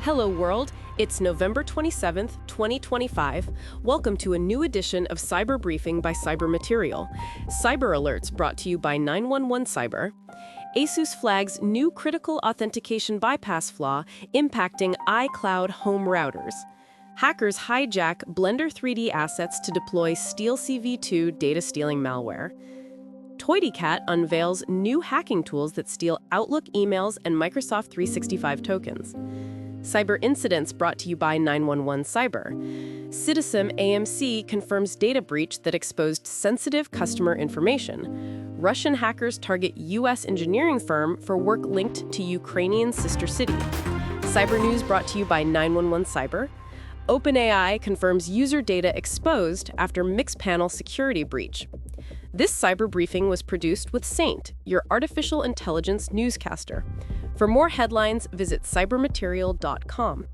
Hello world, it's November 27th, 2025. Welcome to a new edition of Cyber Briefing by Cyber Material. Cyber alerts brought to you by 911 Cyber. ASUS flags new critical authentication bypass flaw impacting iCloud home routers. Hackers hijack Blender 3D assets to deploy StealCv2 data stealing malware. ToidyCat unveils new hacking tools that steal Outlook emails and Microsoft 365 tokens. Cyber incidents brought to you by 911 Cyber. Citizen AMC confirms data breach that exposed sensitive customer information. Russian hackers target U.S. engineering firm for work linked to Ukrainian sister city. Cyber news brought to you by 911 Cyber. OpenAI confirms user data exposed after Mixpanel security breach. This cyber briefing was produced with Saint, your artificial intelligence newscaster. For more headlines, visit cybermaterial.com.